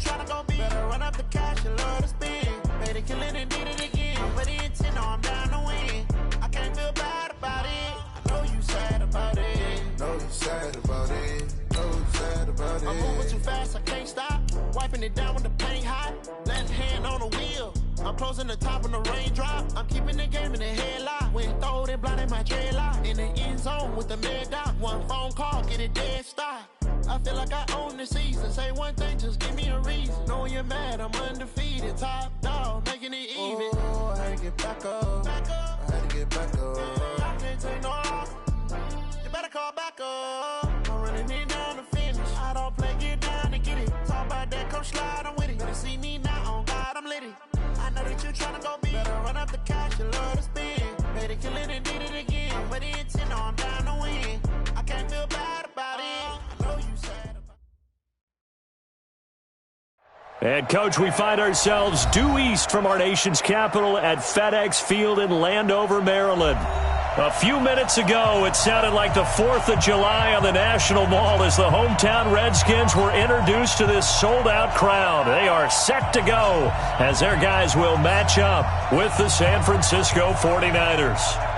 tryna go be. Better run up the cash, you love to spend. Made it, kill it, and did it again. But the intent, no, I'm down to win. I can't feel bad about it. I know you sad about it. Know you sad about it. Know you sad about it. I'm moving too fast, I can't stop. Wiping it down when the paint hot. Left hand on the wheel. I'm closing the top when the raindrop. I'm keeping the game in the headlock. When throw it, blinding my dreadlock. In the end zone with the mid dot. One phone call, get it dead stop. I feel like I own the season. Say one thing, just give me a reason. Knowing you're mad, I'm undefeated. Top dog, making it even. Oh, I had to get back up. I had to get back up. I can't take no off. You better call back up. I'm running it down to finish. I don't play, get down to get it. Talk about that, come slide, I'm with it. Better see me now, on God, I'm lit it. I know that you tryna go be. Better run up the cash, you love to spend. Made it, kill it, and did it again. But the intent, no, I'm down to win. I can't feel bad about it. I know you sad about it. And, Coach, we find ourselves due east from our nation's capital at FedEx Field in Landover, Maryland. A few minutes ago, it sounded like the 4th of July on the National Mall as the hometown Redskins were introduced to this sold-out crowd. They are set to go as their guys will match up with the San Francisco 49ers.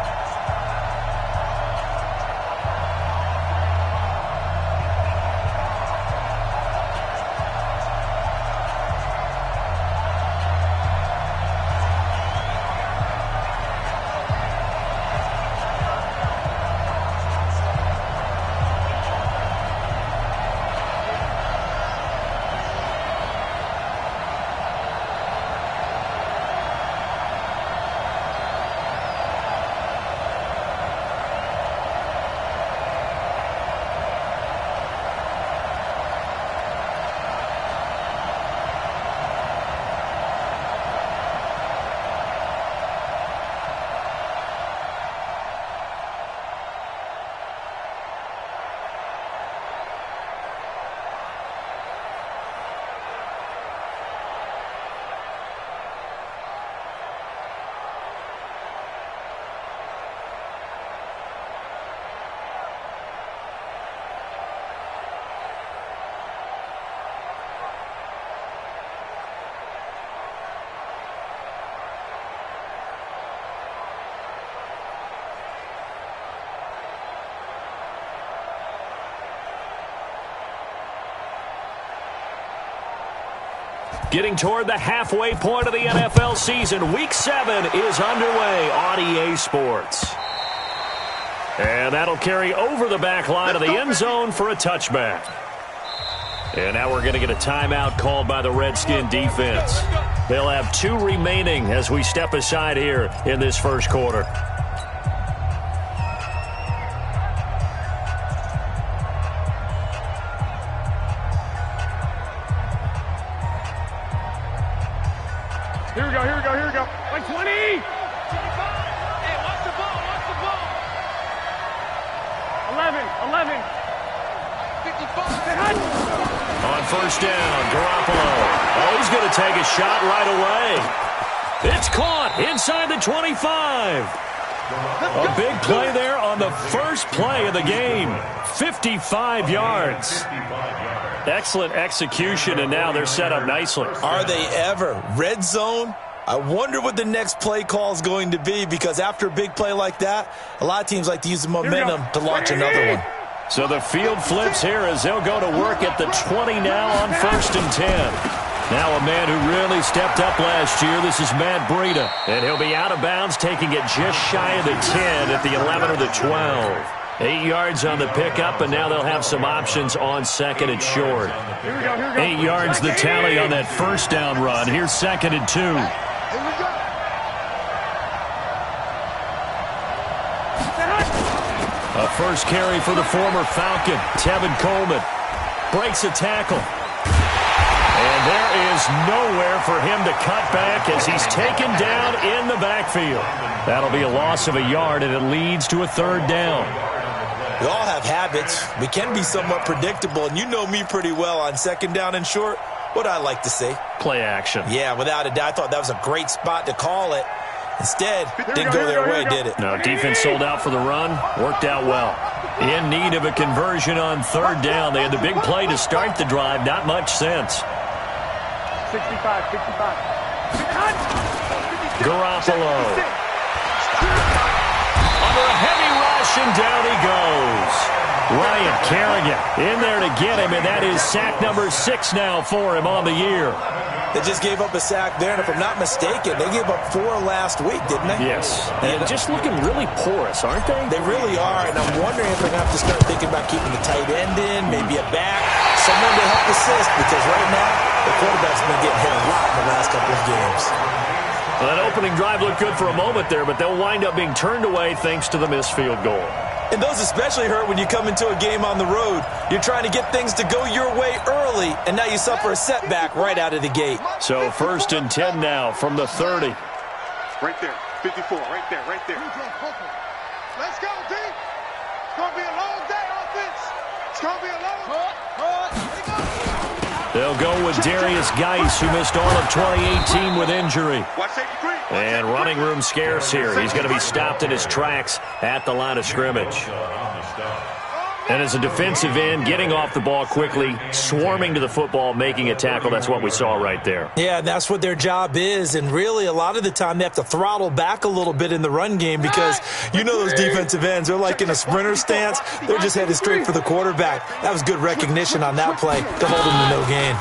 Getting toward the halfway point of the NFL season. Week 7 is underway on EA Sports. And that'll carry over the back line of the end zone for a touchback. And now we're going to get a timeout called by the Redskin defense. They'll have 2 remaining as we step aside here in this first quarter. Here we go. Like 20! Hey, watch the ball. 11. 55. On first down, Garoppolo. Oh, he's going to take a shot right away. It's caught inside the 25. A big play there on the first play of the game. 55 yards. Excellent execution, and now they're set up nicely. Are they ever? Red zone? I wonder what the next play call is going to be, because after a big play like that, a lot of teams like to use the momentum to launch another one. So the field flips here as they'll go to work at the 20 now on first and 10. Now a man who really stepped up last year. This is Matt Breida. And he'll be out of bounds, taking it just shy of the 10 at the 11 or the 12. 8 yards on the pickup, and now they'll have some options on second and short. 8 yards the tally on that first down run. Here's second and 2. A first carry for the former Falcon, Tevin Coleman. Breaks a tackle. And there is nowhere for him to cut back as he's taken down in the backfield. That'll be a loss of a yard, and it leads to a third down. We all have habits. We can be somewhat predictable, and you know me pretty well on second down and short. What I like to say? Play action. Yeah, without a doubt. I thought that was a great spot to call it. Instead, didn't go their way, did it? No, defense sold out for the run. Worked out well. In need of a conversion on third down. They had the big play to start the drive. Not much sense. 65, 65. Garoppolo. Under a heavy rush, and down he goes. Ryan Kerrigan in there to get him, and that is sack number 6 now for him on the year. They just gave up a sack there, and if I'm not mistaken, they gave up 4 last week, didn't they? Yes. And just looking really porous, aren't they? They really are, and I'm wondering if they're going to have to start thinking about keeping the tight end in, maybe a back, someone to help assist, because right now, the quarterback's been getting hit a lot in the last couple of games. Well, that opening drive looked good for a moment there, but they'll wind up being turned away thanks to the missed field goal. And those especially hurt when you come into a game on the road. You're trying to get things to go your way early, and now you suffer a setback right out of the gate. So 1st and 10 now from the 30. Right there, 54, right there, right there. Let's go, D. It's going to be a long day, offense. It's going to be a long day. They'll go with Darius Geis, who missed all of 2018 with injury. And running room scarce here. He's going to be stopped in his tracks at the line of scrimmage. And as a defensive end, getting off the ball quickly, swarming to the football, making a tackle, that's what we saw right there. Yeah, that's what their job is, and really a lot of the time they have to throttle back a little bit in the run game because you know those defensive ends, they're like in a sprinter stance. They're just headed straight for the quarterback. That was good recognition on that play to hold him to no gain.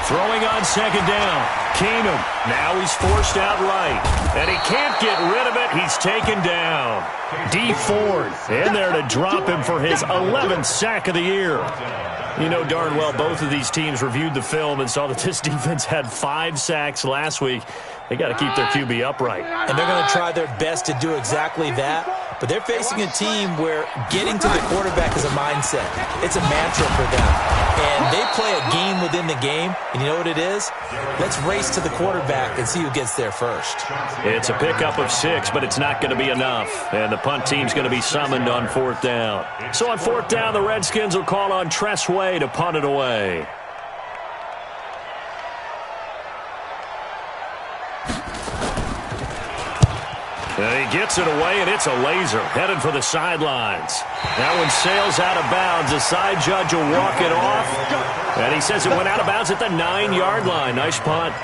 Throwing on 2nd down. Keenum. Now he's forced out right. And he can't get rid of it. He's taken down. D Ford in there to drop him for his 11th sack of the year. You know darn well both of these teams reviewed the film and saw that this defense had 5 sacks last week. They got to keep their QB upright. And they're going to try their best to do exactly that. But they're facing a team where getting to the quarterback is a mindset. It's a mantra for them. And they play a game within the game. And you know what it is? Let's race to the quarterback and see who gets there first. It's a pickup of 6, but it's not going to be enough. And the punt team's going to be summoned on 4th down. So on 4th down, the Redskins will call on Tress Way to punt it away. And he gets it away, and it's a laser headed for the sidelines. That one sails out of bounds. The side judge will walk it off. And he says it went out of bounds at the 9-yard line. Nice punt.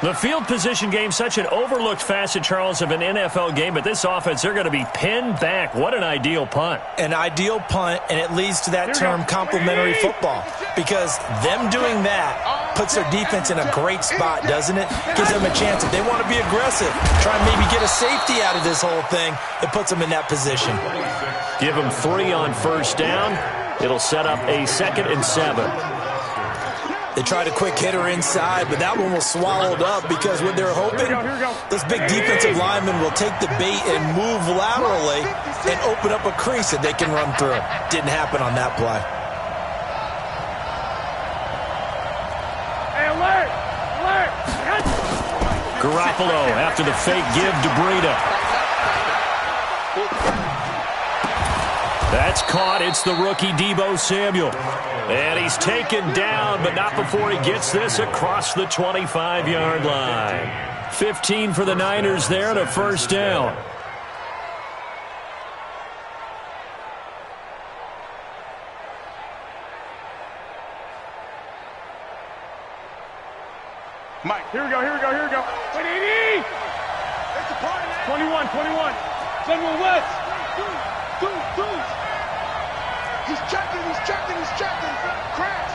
The field position game, such an overlooked facet, Charles, of an NFL game. But this offense, they're going to be pinned back. What an ideal punt. An ideal punt, and it leads to that term complementary football. Because them doing that puts their defense in a great spot, doesn't it? Gives them a chance. If they want to be aggressive, try and maybe get a safety out of this whole thing, it puts them in that position. Give them 3 on 1st down. It'll set up a 2nd and 7. They tried a quick hitter inside, but that one was swallowed up because what they're hoping, those big defensive linemen will take the bait and move laterally and open up a crease that they can run through. Didn't happen on that play. Garoppolo after the fake give to Breida. That's caught. It's the rookie Deebo Samuel. And he's taken down, but not before he gets this across the 25-yard line. 15 for the Niners there and a 1st down. Mike, here we go, here we go, here we go. 180! 21, 21. General West. Dude. He's checking. Cracks.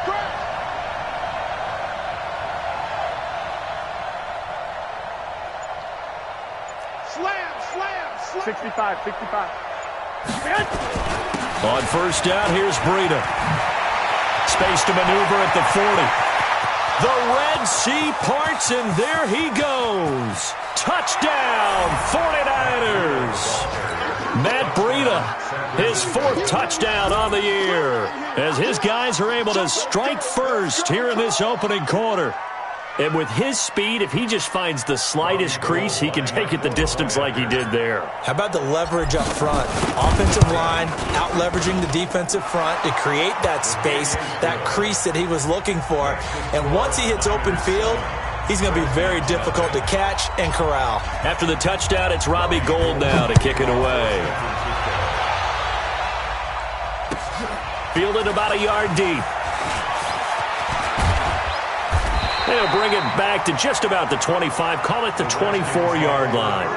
Slam. 65. On 1st down, here's Breida. Space to maneuver at the 40. The Red Sea parts, and there he goes. Touchdown, 49ers. Matt Breida, his 4th touchdown on the year, as his guys are able to strike first here in this opening quarter. And with his speed, if he just finds the slightest crease, he can take it the distance like he did there. How about the leverage up front? Offensive line out-leveraging the defensive front to create that space, that crease that he was looking for. And once he hits open field, he's going to be very difficult to catch and corral. After the touchdown, it's Robbie Gould now to kick it away. Fielded about a yard deep. And he'll bring it back to just about the 25. Call it the 24-yard line.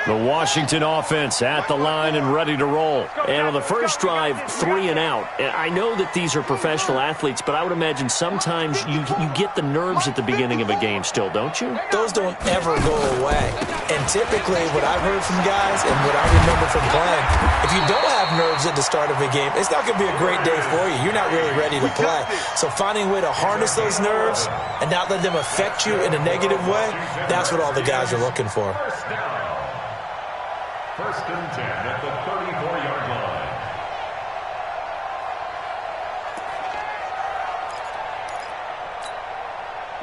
The Washington offense at the line and ready to roll. And on the first drive, 3 and out. I know that these are professional athletes, but I would imagine sometimes you get the nerves at the beginning of a game still, don't you? Those don't ever go away. And typically what I've heard from guys and what I remember from playing, if you don't have nerves at the start of a game, it's not going to be a great day for you. You're not really ready to play. So finding a way to harness those nerves and not let them affect you in a negative way, that's what all the guys are looking for. First and 10 at the 34-yard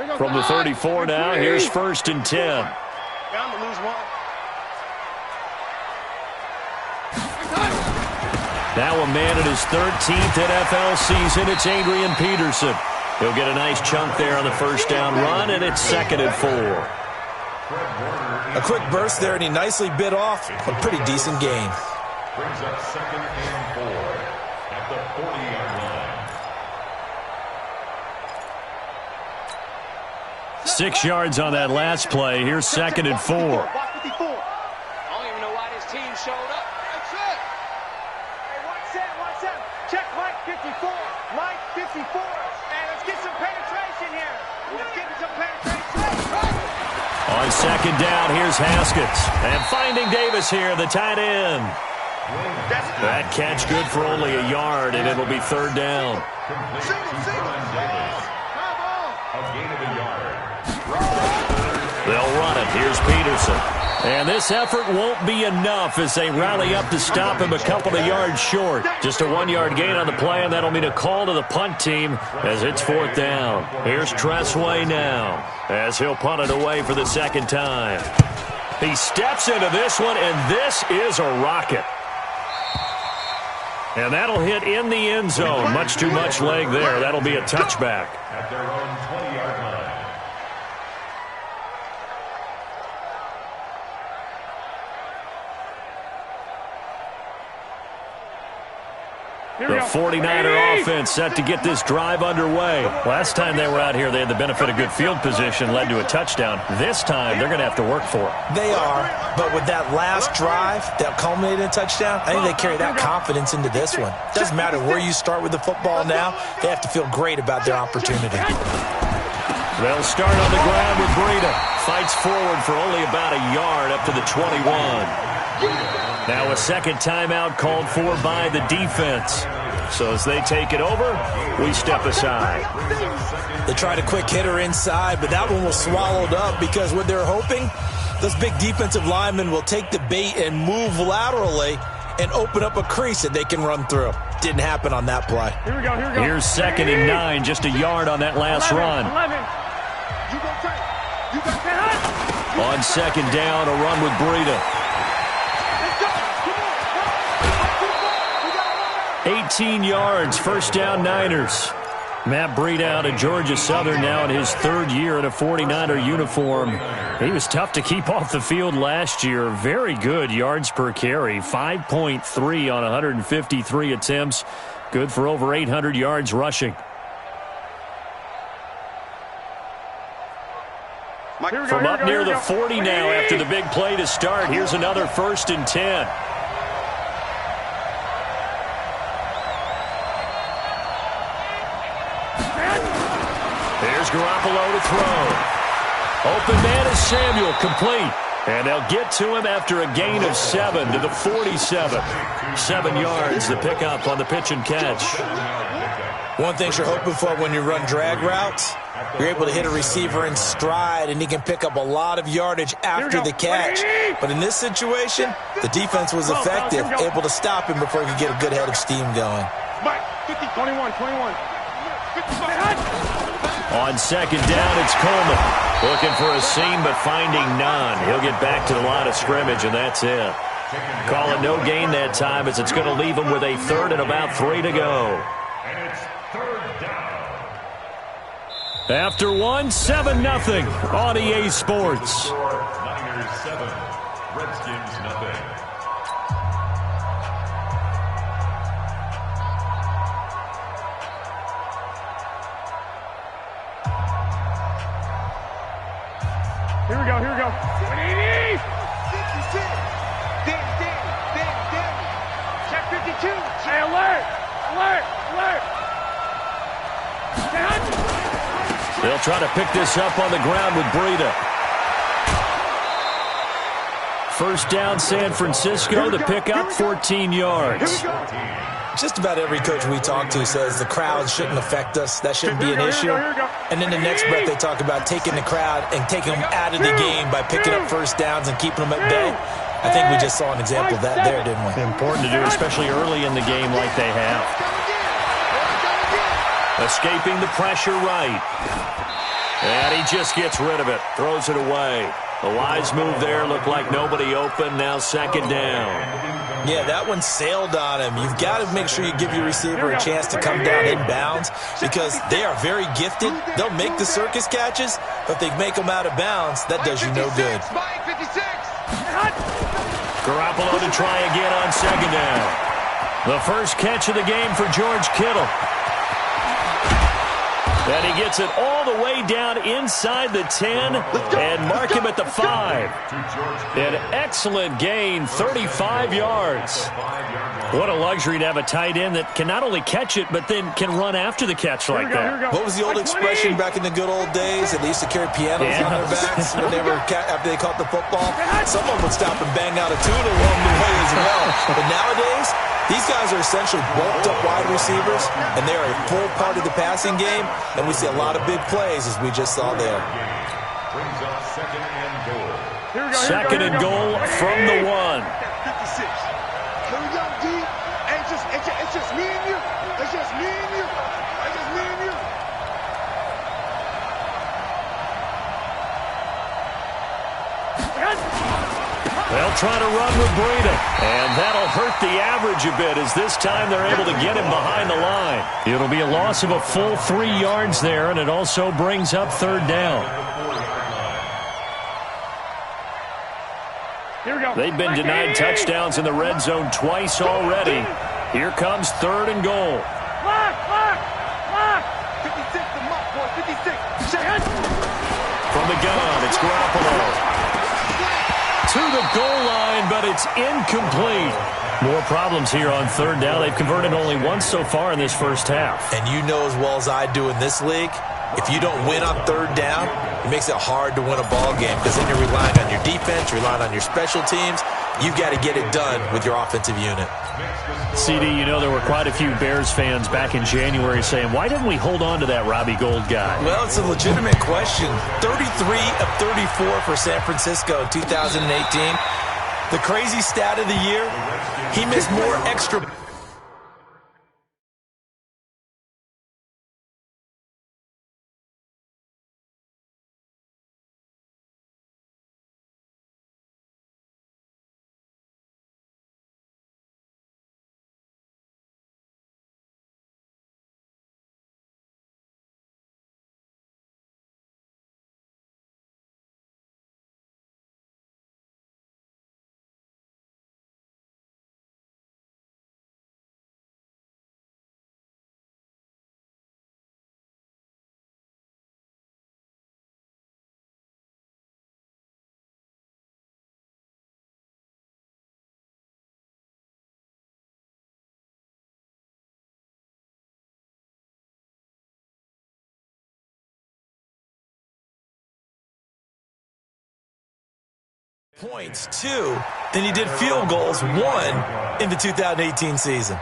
line. From the 34 now, here's first and 10. Bound to lose one. Now a man in his 13th NFL season, it's Adrian Peterson. He'll get a nice chunk there on the first down run, and it's 2nd and 4. A quick burst there, and he nicely bit off a pretty decent gain. Brings up 2nd and 4 at the 40-yard line. 6 yards on that last play. Here's 2nd and 4. I don't even know why this team showed up. That's it. Hey, watch that. Check Mike 54. Mike 54. Hey, let's get some penetration here. Let's get some penetration. On 2nd down, here's Haskins. And finding Davis here, the tight end. That catch good for only a yard, and it'll be 3rd down. A gain of a yard. They'll run it. Here's Peterson. And this effort won't be enough as they rally up to stop him a couple of yards short. Just a 1-yard gain on the play, and that'll mean a call to the punt team as it's 4th down. Here's Tressway now as he'll punt it away for the 2nd time. He steps into this one, and this is a rocket. And that'll hit in the end zone. Much too much leg there. That'll be a touchback. At their own 20-yard line. The 49er offense set to get this drive underway. Last time they were out here, they had the benefit of good field position, led to a touchdown. This time, they're going to have to work for it. They are, but with that last drive that culminated in a touchdown, I think they carry that confidence into this one. Doesn't matter where you start with the football now, they have to feel great about their opportunity. They'll start on the ground with Breida. Fights forward for only about a yard up to the 21. Now a second timeout called for by the defense. So as they take it over, we step aside. They tried a quick hitter inside, but that one was swallowed up because what they're hoping, those big defensive linemen will take the bait and move laterally and open up a crease that they can run through. Didn't happen on that play. Here we go. Here's 2nd and 9, just a yard on that last run. 11. On 2nd down, a run with Breida. 18 yards, first down Niners. Matt Breida out of Georgia Southern now in his 3rd year in a 49er uniform. He was tough to keep off the field last year. Very good yards per carry, 5.3 on 153 attempts. Good for over 800 yards rushing. From up near the 40 now after the big play to start, here's another 1st and 10. Here's Garoppolo to throw. Open man is Samuel, complete. And they'll get to him after a gain of 7 to the 47. 7 yards, the pickup on the pitch and catch. One thing you're hoping for when you run drag routes, you're able to hit a receiver in stride, and he can pick up a lot of yardage after the catch. But in this situation, the defense was effective, able to stop him before he could get a good head of steam going. 21. On 2nd down, it's Coleman. Looking for a seam, but finding none. He'll get back to the line of scrimmage, and that's it. Call it no gain that time, as it's going to leave him with a 3rd and about 3 to go. After one, 7-0 on EA Sports. Niners 7, Redskins nothing. Here we go, here we go. 180! 56. Dan. Check 52. Hey, alert! They'll try to pick this up on the ground with Breida. First down, San Francisco. The pickup, 14 yards. Just about every coach we talk to says the crowd shouldn't affect us. That shouldn't be an issue. And then the next breath they talk about taking the crowd and taking them out of the game by picking up first downs and keeping them at bay. I think we just saw an example of that there, didn't we? Important to do, especially early in the game like they have. Escaping the pressure right. And he just gets rid of it. Throws it away. A wise move there. Looked like nobody open. Now second down. Yeah, that one sailed on him. You've got to make sure you give your receiver a chance to come down inbounds because they are very gifted. They'll make the circus catches, but if they make them out of bounds, that does you no good. Garoppolo to try again on second down. The first catch of the game for George Kittle. And he gets it all the way down inside the 10 and mark him at the 5. An excellent gain, 35 yards. What a luxury to have a tight end that can not only catch it, but then can run after the catch like that. What was the old expression back in the good old days? They used to carry pianos on their backs when they were after they caught the football. Someone would stop and bang out a tune along the way as well. But nowadays, these guys are essentially bulked up wide receivers, and they are a full part of the passing game, and we see a lot of big plays as we just saw there. Brings up second and goal. Second and goal from the 1. 56. Here we go, D. Hey, it's just me and you. It's just me and you. It's just me and you. They'll try to run with Breida, and that'll hurt the average a bit as this time they're able to get him behind the line. It'll be a loss of a full 3 yards there, and it also brings up third down. Here we go. They've been denied touchdowns in the red zone twice already. Here comes third and goal. Lock! 56, the mark, boy. 56. From the gun, it's Garoppolo. To the goal line, but it's incomplete. More problems here on third down. They've converted only once so far in this first half. And you know as well as I do in this league, if you don't win on third down, it makes it hard to win a ball game because then you're relying on your defense, you're relying on your special teams. You've got to get it done with your offensive unit. CD, you know there were quite a few Bears fans back in January saying, why didn't we hold on to that Robbie Gould guy? Well, it's a legitimate question. 33 of 34 for San Francisco in 2018. The crazy stat of the year, he missed more extra... points, 2, than he did field goals, 1 in the 2018 season.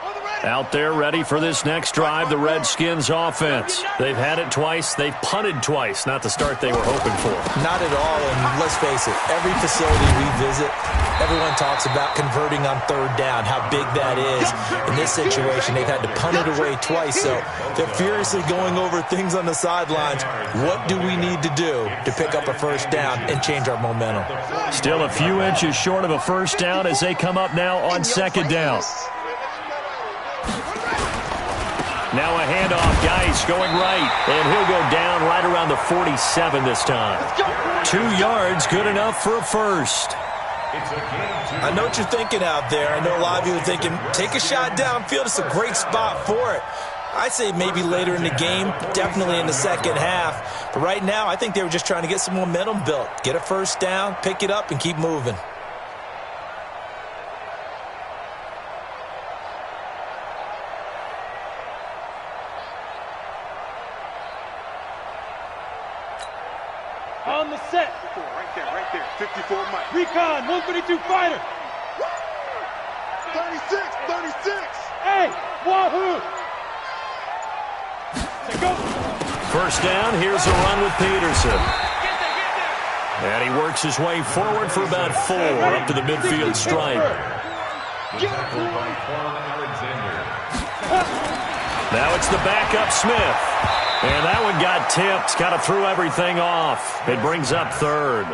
On the ready. Out there ready for this next drive, the Redskins offense. They've had it twice. They've punted twice. Not the start they were hoping for. Not at all, and let's face it, every facility we visit, everyone talks about converting on third down, how big that is. In this situation, they've had to punt it away twice, so they're furiously going over things on the sidelines. What do we need to do to pick up a first down and change our momentum? Still a few inches short of a first down as they come up now on second down. Now a handoff, Geis going right, and he'll go down right around the 47 this time. 2 yards, good enough for a first. I know what you're thinking out there. I know a lot of you are thinking, take a shot downfield. It's a great spot for it. I'd say maybe later in the game, definitely in the second half. But right now, I think they were just trying to get some momentum built. Get a first down, pick it up, and keep moving. On the set. Right there. 54 Mike. Recon, 152 fighter. 36. Hey, wahoo. Let's go. First down, here's a run with Peterson. And he works his way forward for about 4 up to the midfield stripe. Now it's the backup Smith. And that one got tipped, kind of threw everything off. It brings up third.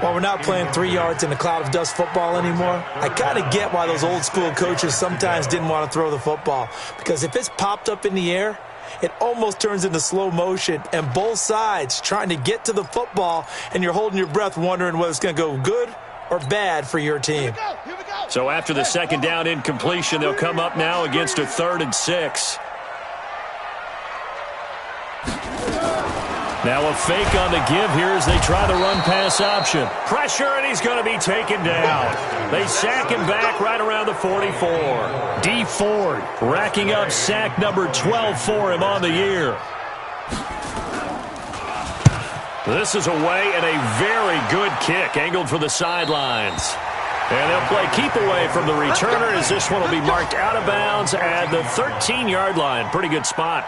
While we're not playing 3 yards in a cloud of dust football anymore, I kind of get why those old school coaches sometimes didn't want to throw the football. Because if it's popped up in the air, it almost turns into slow motion, and both sides trying to get to the football, and you're holding your breath wondering whether it's going to go good or bad for your team. So after the second down incompletion, they'll come up now against a 3rd and 6. Now a fake on the give here as they try the run-pass option. Pressure, and he's going to be taken down. They sack him back right around the 44. D. Ford racking up sack number 12 for him on the year. This is away and a very good kick angled for the sidelines. And they'll play keep away from the returner as this one will be marked out of bounds at the 13-yard line. Pretty good spot.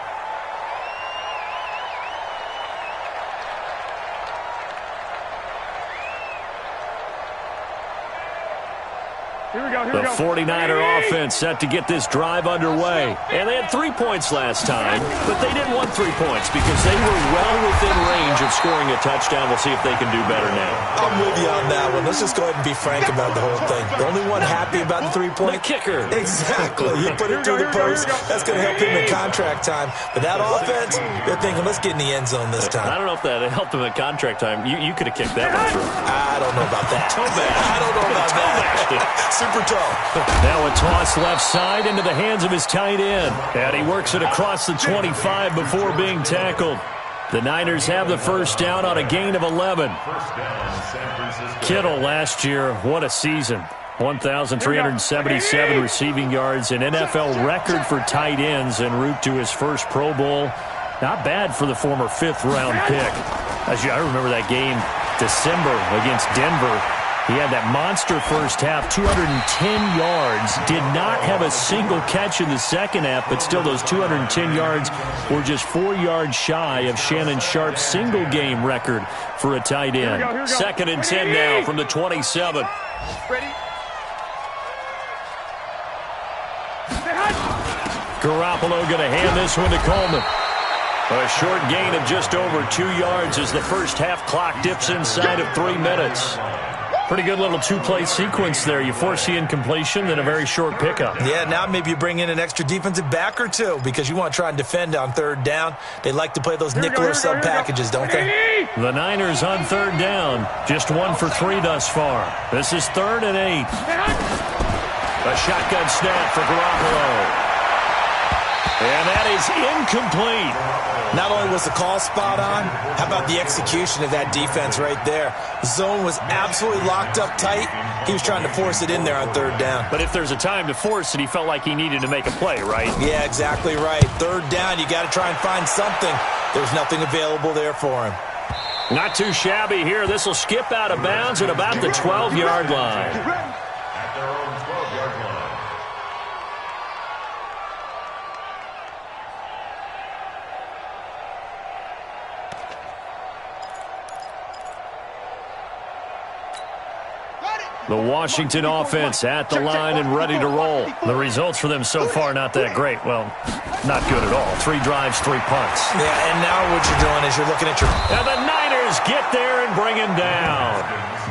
The 49er offense set to get this drive underway. And they had 3 points last time, but they didn't want 3 points because they were well within range of scoring a touchdown. We'll see if they can do better now. I'm with you on that one. Let's just go ahead and be frank about the whole thing. The only one happy about the 3-point? The kicker. Exactly. You put it through the post. That's going to help him in contract time. But that offense, they're thinking, let's get in the end zone this time. I don't know if that helped him at contract time. You could have kicked that one through. I don't know about that. Toe bash. I don't know about that. Super toe. Now a toss left side into the hands of his tight end. And he works it across the 25 before being tackled. The Niners have the first down on a gain of 11. Kittle last year, what a season. 1,377 receiving yards, an NFL record for tight ends en route to his first Pro Bowl. Not bad for the former 5th-round pick. I remember that game, December against Denver. He had that monster first half, 210 yards, did not have a single catch in the second half, but still those 210 yards were just 4 yards shy of Shannon Sharp's single-game record for a tight end. Here we go. 2nd and 10 now from the 27. Ready? Garoppolo going to hand this one to Coleman. A short gain of just over 2 yards as the first half clock dips inside of 3 minutes. Pretty good little 2-play sequence there. You force the incompletion, then a very short pickup. Yeah, now maybe you bring in an extra defensive back or two because you want to try and defend on 3rd down. They like to play those nickel or sub packages, don't they? The Niners on 3rd down. Just 1 for 3 thus far. This is 3rd and 8. A shotgun snap for Garoppolo. And that is incomplete. Not only was the call spot on, how about the execution of that defense right there? The zone was absolutely locked up tight. He was trying to force it in there on 3rd down. But if there's a time to force it, he felt like he needed to make a play, right? Yeah, exactly right. 3rd down, you got to try and find something. There's nothing available there for him. Not too shabby here. This will skip out of bounds at about the 12-yard line. At their own 12-yard line. The Washington offense at the line and ready to roll. The results for them so far not that great. Well, not good at all. 3 drives, 3 punts. Yeah, and now what you're doing is you're looking at your... And the Niners get there and bring him down.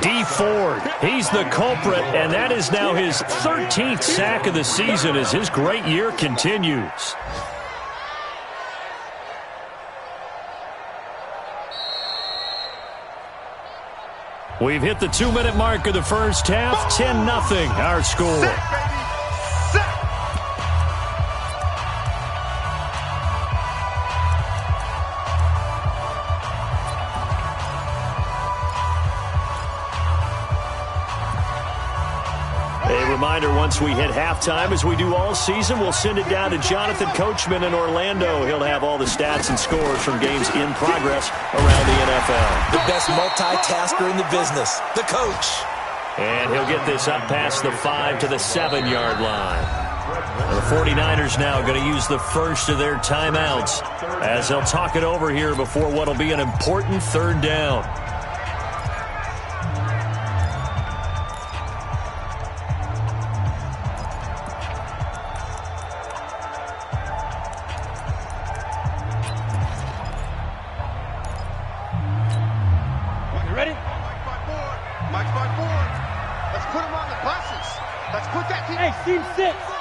Dee Ford, he's the culprit, and that is now his 13th sack of the season as his great year continues. We've hit the 2-minute mark of the first half. 10-0 our score. A reminder, once we hit halftime, as we do all season, we'll send it down to Jonathan Coachman in Orlando. He'll have all the stats and scores from games in progress around the NFL. The best multitasker in the business, the coach. And he'll get this up past the 5 to the 7-yard line. The 49ers now going to use the first of their timeouts as they'll talk it over here before what will be an important 3rd down.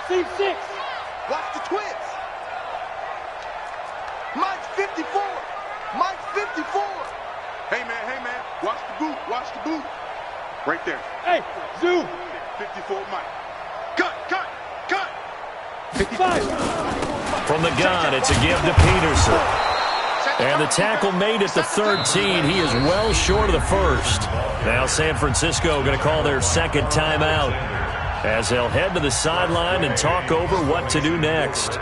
Team 6. Watch the twins. Mike's 54. Mike's 54. Hey, man. Watch the boot. Right there. Hey, Zoo. 54 Mike. Cut. 55. From the gun, it's a give to Peterson. And the tackle made at the 13. He is well short of the first. Now San Francisco going to call their 2nd timeout as they'll head to the sideline and talk over what to do next.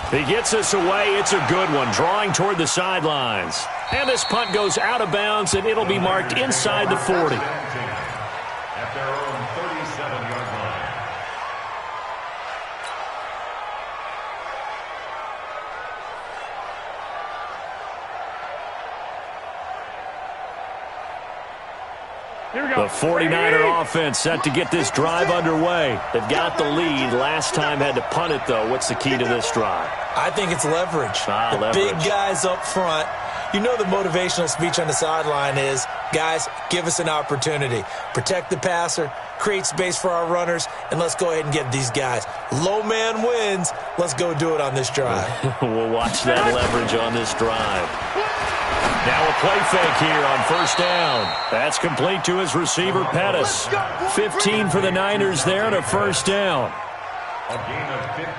He gets us away. It's a good one, drawing toward the sidelines. And this punt goes out of bounds, and it'll be marked inside the 40. At their own 37-yard line. The 49er offense set to get this drive underway. They've got the lead. Last time had to punt it, though. What's the key to this drive? I think it's leverage. The big guys up front. You know the motivational speech on the sideline is, guys, give us an opportunity. Protect the passer, create space for our runners, and let's go ahead and get these guys. Low man wins. Let's go do it on this drive. We'll watch that leverage on this drive. Now a play fake here on 1st down. That's complete to his receiver, Pettis. 15 for the Niners there and a 1st down.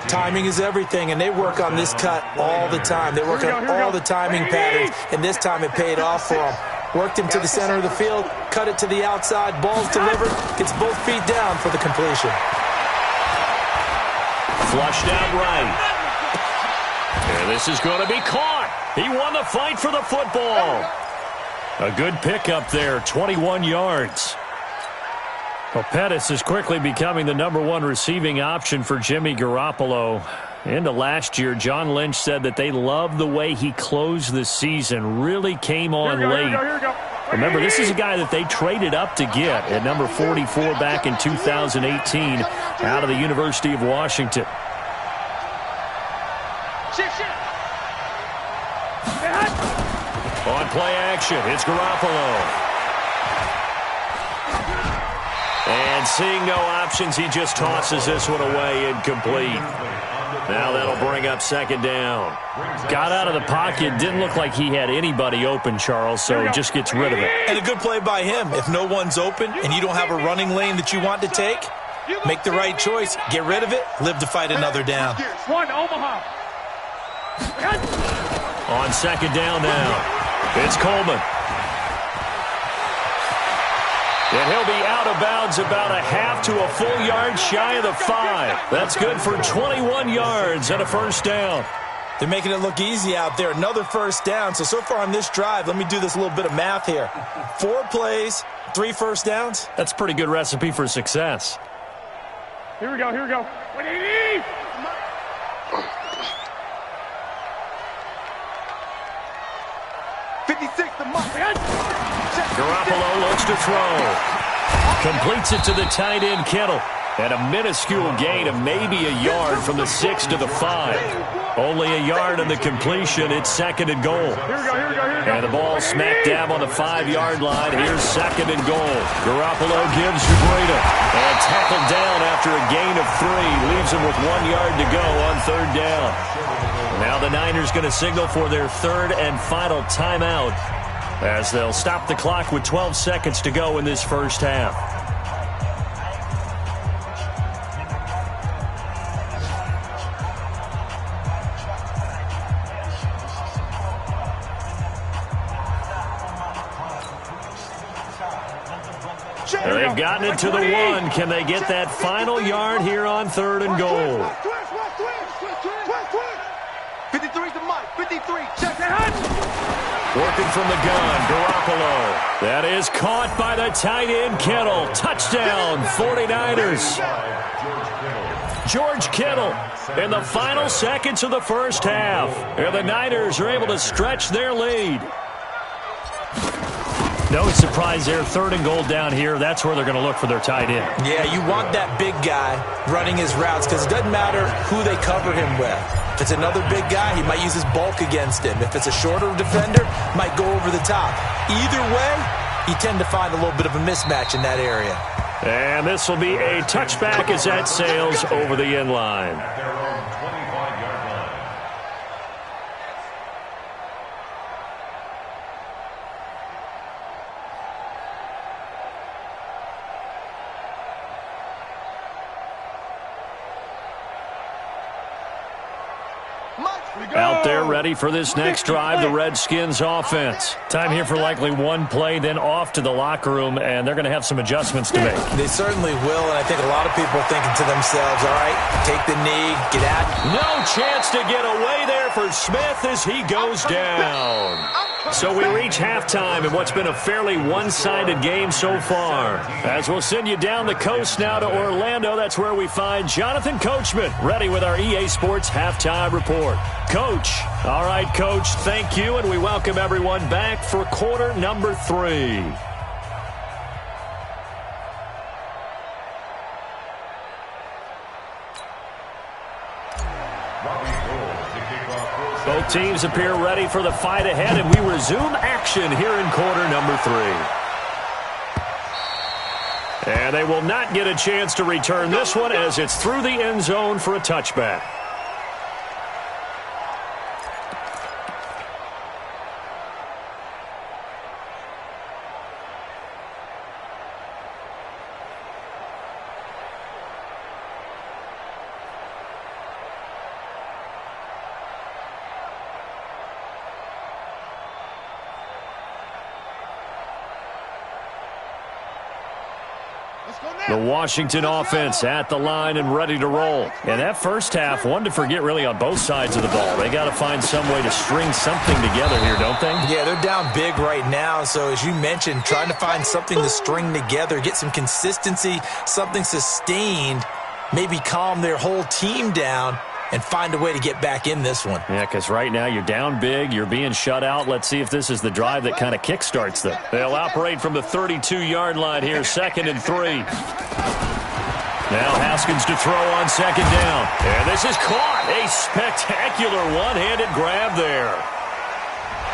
Timing is everything, and they work on this cut all the time. They work on all the timing patterns, and this time it paid off for them. Worked him to the center of the field, cut it to the outside, ball's delivered, gets both feet down for the completion. Flushed out right. And this is going to be caught. He won the fight for the football. A good pickup there, 21 yards. Well, Pettis is quickly becoming the #1 receiving option for Jimmy Garoppolo. Into last year, John Lynch said that they loved the way he closed the season, really came on late. Remember, this is a guy that they traded up to get at number 44 back in 2018 out of the University of Washington. On play action, it's Garoppolo. And seeing no options, he just tosses this one away incomplete. Now that'll bring up 2nd down. Got out of the pocket, didn't look like he had anybody open, Charles, so just gets rid of it. And a good play by him. If no one's open and you don't have a running lane that you want to take, make the right choice, get rid of it, live to fight another down. One, Omaha. On 2nd down now, it's Coleman. And he'll be out of bounds about a half to a full yard shy of the 5. That's good for 21 yards and a 1st down. They're making it look easy out there. Another 1st down. So far on this drive, let me do this little bit of math here. 4 plays, 3 1st downs. That's a pretty good recipe for success. Here we go. 180. 56 to Mike. Garoppolo looks to throw. Completes it to the tight end, Kittle. And a minuscule gain of maybe a yard from the 6 to the 5. Only a yard on the completion. It's 2nd and goal. Here we go. And the ball smack dab on the 5-yard line. Here's 2nd and goal. Garoppolo gives to Breida. And tackled down after a gain of 3. Leaves him with 1 yard to go on 3rd down. Now the Niners going to signal for their 3rd and final timeout, as they'll stop the clock with 12 seconds to go in this first half. They've gotten it to the 1. Can they get that final yard here on 3rd and goal? 53 to Mike. 53. Check. Working from the gun, Garoppolo. That is caught by the tight end, Kittle. Touchdown, 49ers. George Kittle in the final seconds of the first half. And the Niners are able to stretch their lead. No surprise there, 3rd and goal down here. That's where they're going to look for their tight end. Yeah, you want that big guy running his routes because it doesn't matter who they cover him with. If it's another big guy, he might use his bulk against him. If it's a shorter defender, might go over the top. Either way, you tend to find a little bit of a mismatch in that area. And this will be a touchback as that sails over the end line. Out there ready for this next drive, the Redskins offense. Time here for likely one play, then off to the locker room, and they're going to have some adjustments to make. They certainly will, and I think a lot of people are thinking to themselves, all right, take the knee, get out. No chance to get away there for Smith as he goes down. So we reach halftime in what's been a fairly one-sided game so far. As we'll send you down the coast now to Orlando, that's where we find Jonathan Coachman, ready with our EA Sports Halftime Report. Coach. All right, Coach, thank you, and we welcome everyone back for quarter number 3. Both teams appear ready for the fight ahead, and we resume action here in quarter number 3. And they will not get a chance to return this one as it's through the end zone for a touchback. The Washington offense at the line and ready to roll. And that first half, one to forget really on both sides of the ball. They got to find some way to string something together here, don't they? Yeah, they're down big right now. So as you mentioned, trying to find something to string together, get some consistency, something sustained, maybe calm their whole team down and find a way to get back in this one. Yeah, because right now you're down big, you're being shut out. Let's see if this is the drive that kind of kickstarts them. They'll operate from the 32-yard line here, 2nd and 3. Now Haskins to throw on 2nd down. And this is caught. A spectacular one-handed grab there.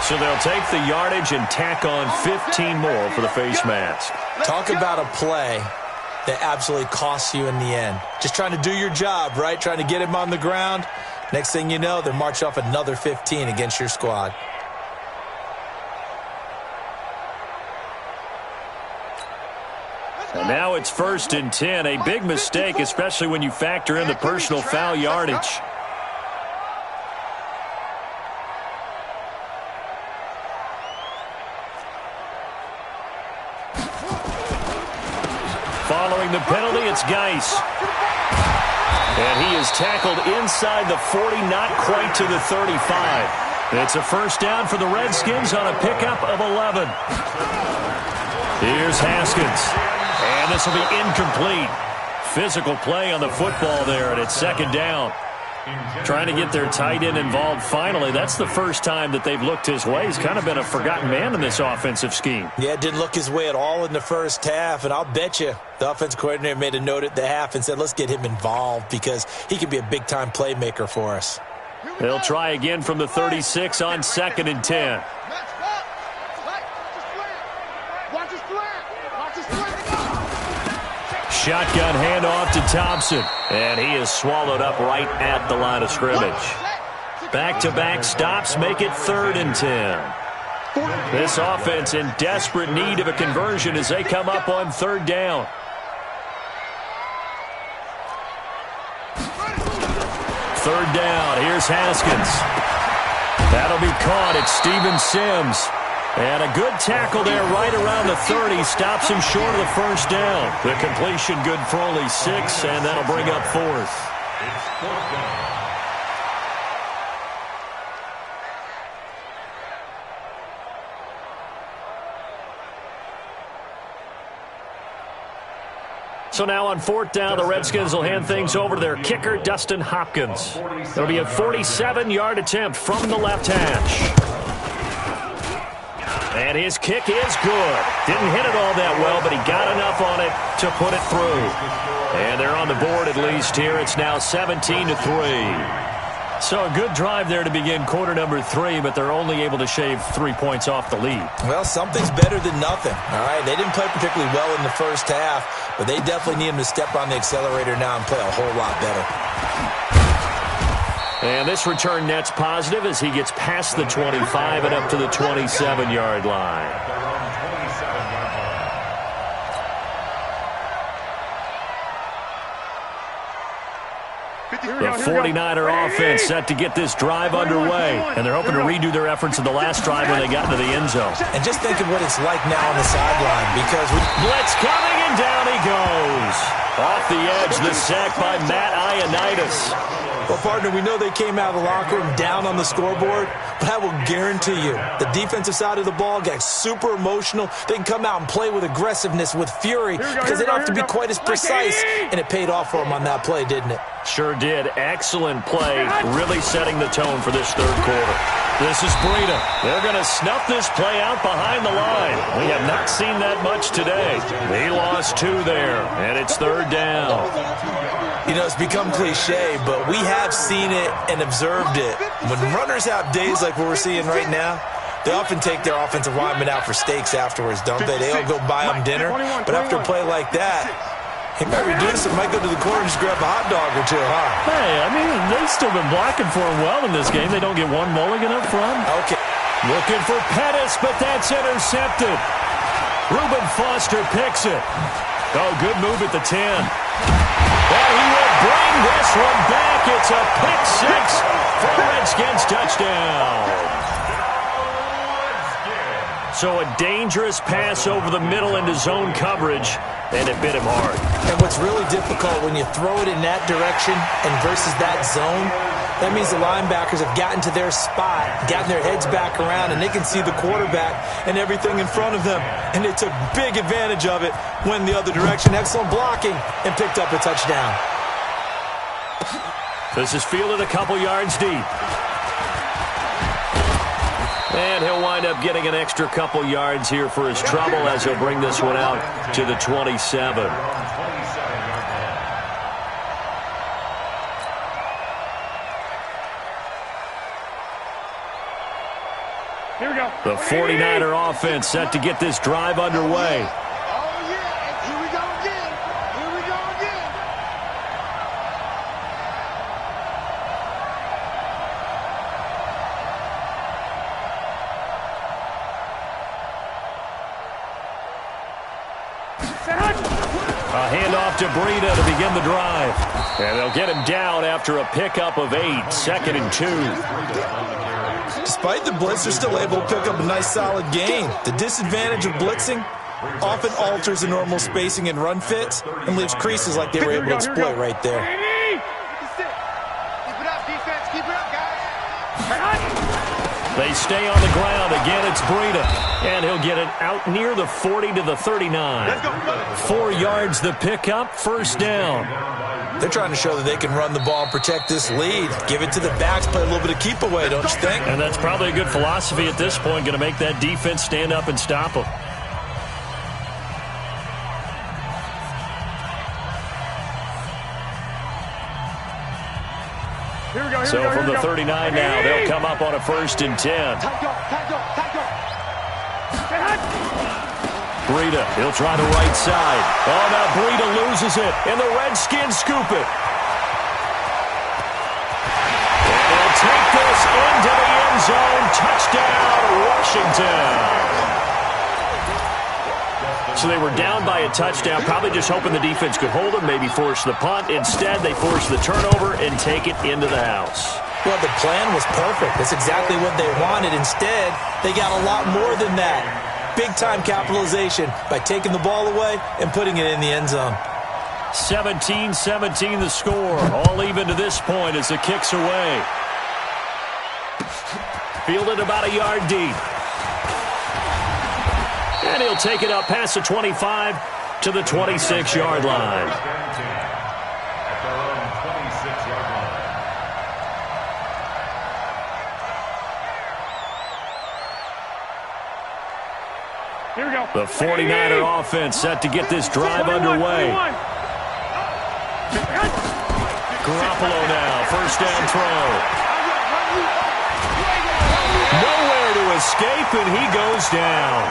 So they'll take the yardage and tack on 15 more for the face mask. Talk about a play that absolutely costs you in the end. Just trying to do your job, right? Trying to get him on the ground. Next thing you know, they're march off another 15 against your squad. And now it's 1st and 10. A big mistake, especially when you factor in the personal foul yardage. Following the penalty, it's Geis. And he is tackled inside the 40, not quite to the 35. It's a first down for the Redskins on a pickup of 11. Here's Haskins. And this will be incomplete. Physical play on the football there, and it's 2nd down. Trying to get their tight end involved finally. That's the first time that they've looked his way. He's kind of been a forgotten man in this offensive scheme. Yeah, it didn't look his way at all in the first half, and I'll bet you the offensive coordinator made a note at the half and said, let's get him involved because he can be a big-time playmaker for us. They'll try again from the 36 on 2nd and 10. Shotgun handoff to Thompson, and he is swallowed up right at the line of scrimmage. Back-to-back stops make it 3rd and 10. This offense in desperate need of a conversion as they come up on 3rd down. Third down, here's Haskins. That'll be caught. It's Steven Sims. And a good tackle there right around the 30. Stops him short of the first down. The completion good for only 6, and that'll bring up 4th. It's 4th down. So now on 4th down, the Redskins will hand things over to their kicker, Dustin Hopkins. It'll be a 47-yard attempt from the left hash. And his kick is good. Didn't hit it all that well, but he got enough on it to put it through. And they're on the board at least here. It's now 17-3. So a good drive there to begin quarter number 3, but they're only able to shave 3 points off the lead. Well, something's better than nothing. All right, they didn't play particularly well in the first half, but they definitely need him to step on the accelerator now and play a whole lot better. And this return net's positive as he gets past the 25 and up to the 27-yard line. The 49er offense set to get this drive underway, and they're hoping to redo their efforts in the last drive when they got into the end zone. And just think of what it's like now on the sideline because blitz coming, and down he goes. Off the edge, the sack by Matt Ioannidis. Well, partner, we know they came out of the locker room down on the scoreboard, but I will guarantee you the defensive side of the ball got super emotional. They can come out and play with aggressiveness, with fury, because they don't have to be quite as precise, and it paid off for them on that play, didn't it? Sure did. Excellent play, really setting the tone for this third quarter. This is Breida. They're going to snuff this play out behind the line. We have not seen that much today. They lost 2 there, and it's 3rd down. You know, it's become cliche, but we have seen it and observed it. When runners have days like what we're seeing right now, they often take their offensive linemen out for steaks afterwards, don't they? They all go buy them dinner. But after a play like that, he might reduce it, might go to the corner and just grab a hot dog or 2, huh? Hey, I mean, they've still been blocking for him well in this game. They don't get one mulligan up front. Okay. Looking for Pettis, but that's intercepted. Reuben Foster picks it. Oh, good move at the 10. But he will bring this one back. It's a pick 6 for the Redskins touchdown. So a dangerous pass over the middle into zone coverage, and it bit him hard. And what's really difficult when you throw it in that direction and versus that zone, that means the linebackers have gotten to their spot, gotten their heads back around, and they can see the quarterback and everything in front of them. And they took big advantage of it, went the other direction, excellent blocking, and picked up a touchdown. This is fielded a couple yards deep. And he'll wind up getting an extra couple yards here for his trouble as he'll bring this one out to the 27. Here we go. The 49er offense set to get this drive underway. A handoff to Breida to begin the drive. And they'll get him down after a pickup of 8, 2nd and 2. Despite the blitz, they're still able to pick up a nice solid gain. The disadvantage of blitzing often alters the normal spacing and run fits and leaves creases like they were able to exploit right there. Keep it up, defense. Keep it up, guys. They stay on the ground. Again, it's Breida. And he'll get it out near the 40 to the 39. 4 yards the pickup, first down. They're trying to show that they can run the ball and protect this lead. Give it to the backs, play a little bit of keep away, don't you think? And that's probably a good philosophy at this point, going to make that defense stand up and stop them. So from the 39 now, they'll come up on a 1st and 10. Breida, he'll try the right side. Oh, now Breida loses it, and the Redskins scoop it. And he'll take this into the end zone. Touchdown, Washington. So they were down by a touchdown, probably just hoping the defense could hold them, maybe force the punt. Instead, they force the turnover and take it into the house. Well, the plan was perfect. That's exactly what they wanted. Instead, they got a lot more than that. Big-time capitalization by taking the ball away and putting it in the end zone. 17-17 the score. All even to this point as the kick's away. Fielded about a yard deep. And he'll take it up past the 25 to the 26-yard line. At their own 26-yard line. Here we go. The 49er offense set to get this drive underway. Garoppolo now, 1st down throw. Nowhere to escape, and he goes down.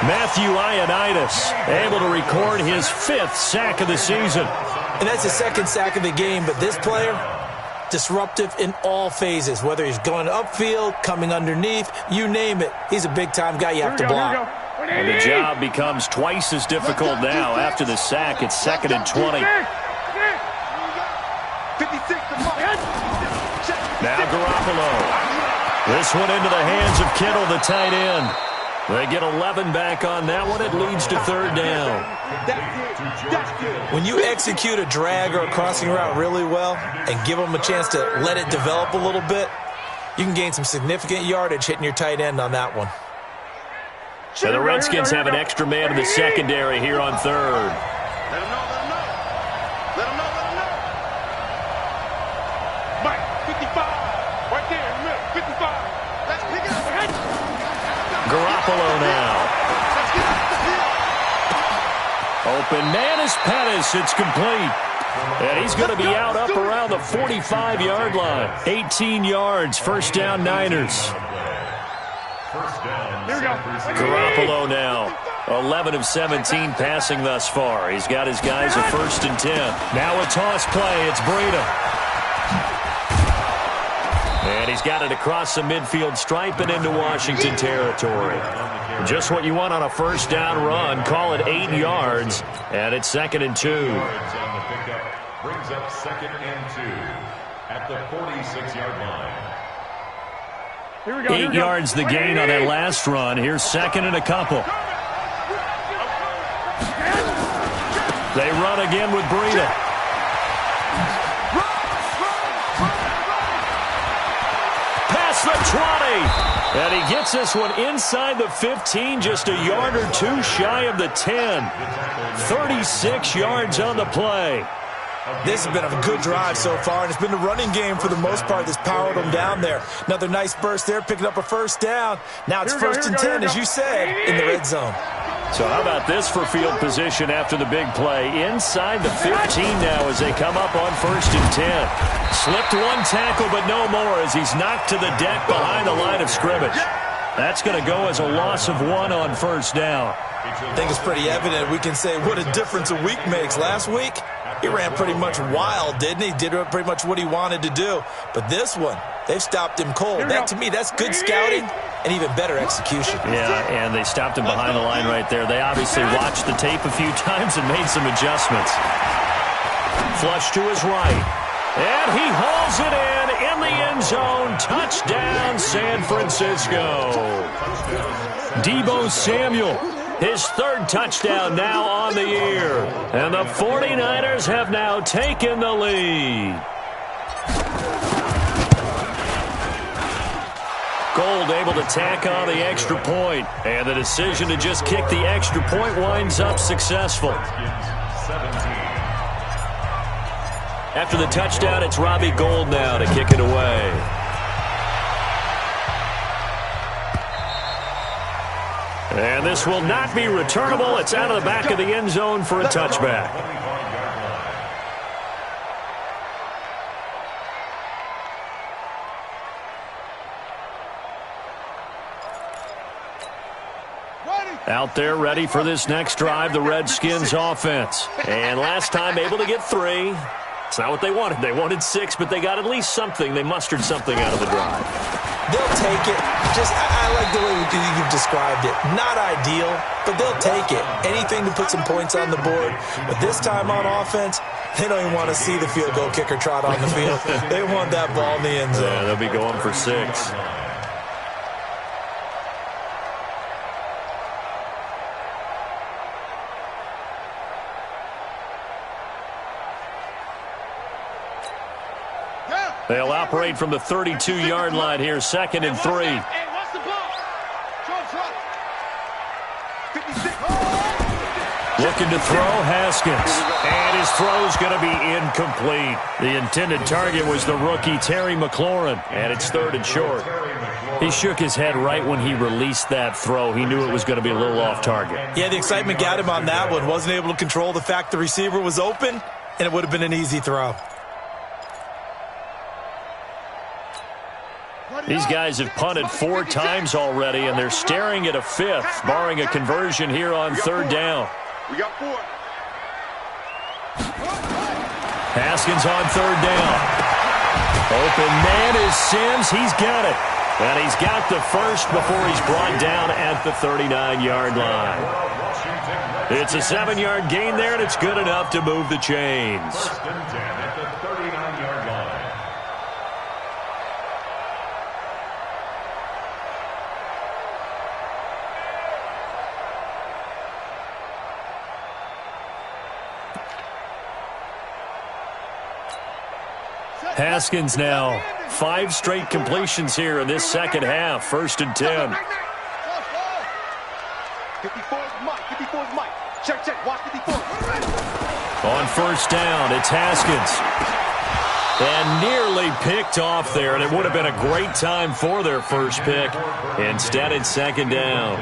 Matthew Ioannidis able to record his 5th sack of the season. And that's his 2nd sack of the game, but this player, disruptive in all phases, whether he's going upfield, coming underneath, you name it. He's a big-time guy you have to block. And the job becomes twice as difficult now. After the sack, it's 2nd and 20. Now Garoppolo. This one into the hands of Kittle, the tight end. They get 11 back on that one. It leads to 3rd down. When you execute a drag or a crossing route really well and give them a chance to let it develop a little bit, you can gain some significant yardage hitting your tight end on that one. And the Redskins have an extra man in the secondary here on 3rd. Let him know. Mike, 55. Right there in the middle, 55. Let's pick it up. Garoppolo now. Open man is Pettis. It's complete. And he's going to be out up around the 45-yard line. 18 yards, 1st down Niners. Here we go. Garoppolo now, 11 of 17 passing thus far. He's got his guys a 1st and 10. Now a toss play. It's Breida. And he's got it across the midfield stripe and into Washington territory. Just what you want on a 1st down run. Call it 8 yards. And it's 2nd and 2. On the pickup brings up 2nd and 2 at the 46-yard line. Here we go. 8 yards the gain on that last run. Here's 2nd and a couple. They run again with Breida. Past the 20. And he gets this one inside the 15, just a yard or 2 shy of the 10. 36 yards on the play. This has been a good drive so far, and it's been the running game for the most part that's powered them down there. Another nice burst there, picking up a 1st down. Now it's 1st and 10, as you said, in the red zone. So how about this for field position after the big play? Inside the 15 now as they come up on 1st and 10. Slipped one tackle, but no more as he's knocked to the deck behind the line of scrimmage. That's going to go as a loss of 1 on 1st down. I think it's pretty evident. We can say what a difference a week makes. Last week, he ran pretty much wild, didn't he? Did pretty much what he wanted to do. But this one, they've stopped him cold. That, to me, that's good scouting and even better execution. Yeah, and they stopped him behind the line right there. They obviously watched the tape a few times and made some adjustments. Flush to his right. And he hauls it in the end zone. Touchdown, San Francisco. Deebo Samuel, his 3rd touchdown now on the year. And the 49ers have now taken the lead. Gold able to tack on the extra point. And the decision to just kick the extra point winds up successful. After the touchdown, it's Robbie Gould now to kick it away. And this will not be returnable. It's out of the back of the end zone for a touchback. Out there ready for this next drive, the Redskins offense. And last time able to get 3. It's not what they wanted. They wanted 6, but they got at least something. They mustered something out of the drive. They'll take it. I like the way you've described it. Not ideal, but they'll take it. Anything to put some points on the board. But this time on offense, they don't even want to see the field goal kicker trot on the field. They want that ball in the end zone. Yeah, they'll be going for 6. They'll operate from the 32-yard line here, 2nd and 3. Looking to throw, Haskins. And his throw's going to be incomplete. The intended target was the rookie Terry McLaurin, and it's 3rd and short. He shook his head right when he released that throw. He knew it was going to be a little off target. Yeah, the excitement got him on that one. Wasn't able to control the fact the receiver was open, and it would have been an easy throw. These guys have punted 4 times already, and they're staring at a 5th, barring a conversion here on 3rd down. We got 4. Haskins on 3rd down. Open man is Sims. He's got it. And he's got the first before he's brought down at the 39-yard line. It's a 7-yard gain there, and it's good enough to move the chains. 1st and 10 at the 39-yard line. Haskins now 5 straight completions here in this second half. 1st and 10. 54 is Mike. 54 is Mike. Check. Watch 54. On 1st down, it's Haskins. And nearly picked off there, and it would have been a great time for their first pick. Instead, it's 2nd down.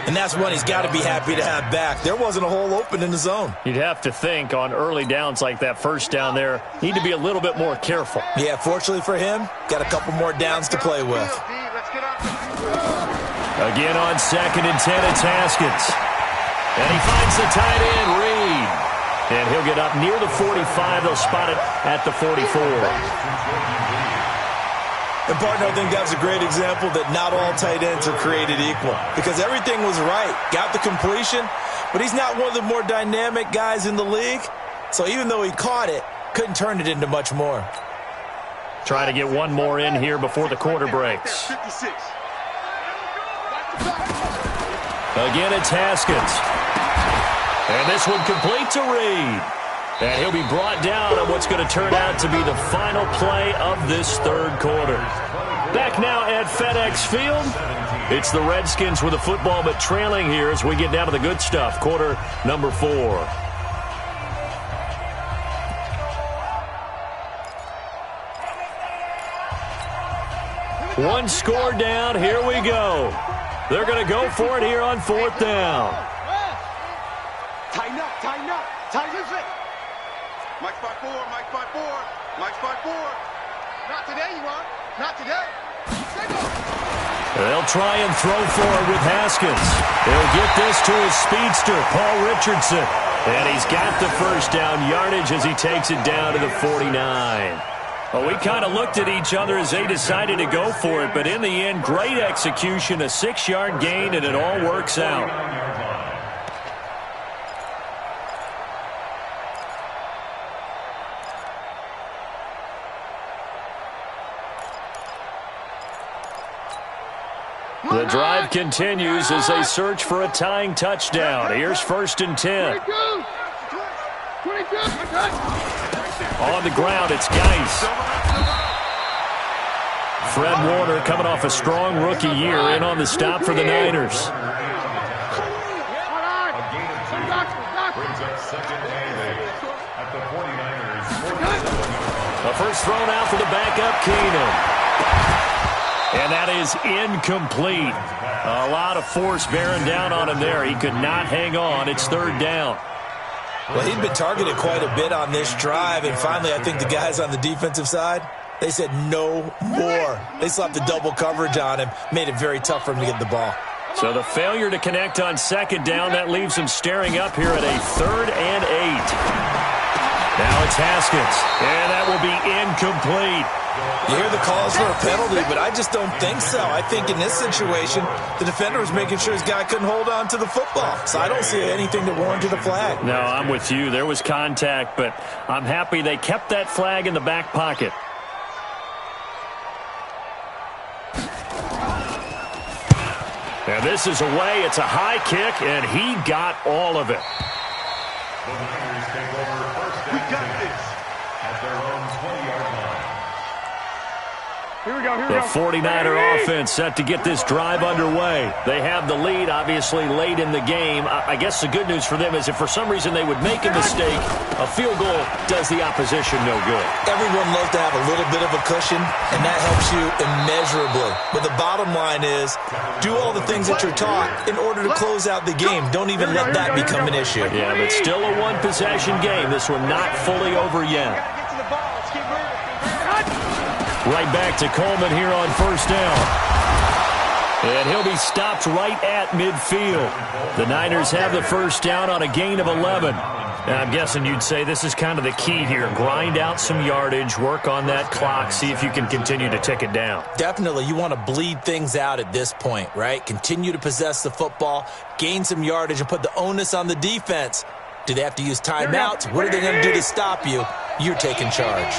And that's one he's got to be happy to have back. There wasn't a hole open in the zone. You'd have to think on early downs like that 1st down there, need to be a little bit more careful. Yeah, fortunately for him, got a couple more downs to play with. Again on 2nd and 10, it's Haskins. And he finds the tight end, Reed. And he'll get up near the 45. They'll spot it at the 44. And, partner, I think that was a great example that not all tight ends are created equal. Because everything was right. Got the completion, but he's not one of the more dynamic guys in the league. So even though he caught it, couldn't turn it into much more. Try to get one more in here before the quarter breaks. 56. Again, it's Haskins. And this one complete to Reed. And he'll be brought down on what's going to turn out to be the final play of this 3rd quarter. Back now at FedEx Field. It's the Redskins with the football, but trailing here as we get down to the good stuff. Quarter number 4. One score down. Here we go. They're going to go for it here on 4th down. Tighten up. Mike spot 4. Mike spot 4. Not today, you want? Not today. They'll try and throw for it with Haskins. He'll get this to his speedster, Paul Richardson. And he's got the 1st down yardage as he takes it down to the 49. Well, we kind of looked at each other as they decided to go for it. But in the end, great execution, a 6-yard gain, and it all works out. The drive continues as they search for a tying touchdown. Here's 1st and 10. 22. On the ground, it's Geis. Fred Warner coming off a strong rookie year in on the stop for the Niners. A gain of 2 brings up 2nd and 8 at the 49er A first throw now for the backup, Keenan. And that is incomplete. A lot of force bearing down on him there. He could not hang on. It's third down. Well, he'd been targeted quite a bit on this drive, and finally I think the guys on the defensive side, they said no more. They slapped the double coverage on him, made it very tough for him to get the ball. So the failure to connect on second down, that leaves him staring up here at a 3rd and 8. Now it's Haskins, and that will be incomplete. You hear the calls for a penalty, but I just don't think so. I think in this situation, the defender was making sure his guy couldn't hold on to the football. So I don't see anything that warranted a flag. No, I'm with you. There was contact, but I'm happy they kept that flag in the back pocket. And this is away. It's a high kick, and he got all of it. The Niners take over first and 10 at their own 20-yard line. Here we go, here we The go. 49er offense set to get this drive underway. They have the lead, obviously, late in the game. I guess the good news for them is if for some reason they would make a mistake, a field goal does the opposition no good. Everyone loves to have a little bit of a cushion, and that helps you immeasurably. But the bottom line is, do all the things that you're taught in order to close out the game. Don't even let that become an issue. Yeah, but still a one-possession game. This one not fully over yet. Get to the ball. Let's keep moving. Right back to Coleman here on first down. And he'll be stopped right at midfield. The Niners have the first down on a gain of 11. And I'm guessing you'd say this is kind of the key here. Grind out some yardage, work on that clock, see if you can continue to tick it down. Definitely, you want to bleed things out at this point, right? Continue to possess the football, gain some yardage, and put the onus on the defense. Do they have to use timeouts? What are they going to do to stop you? You're taking charge.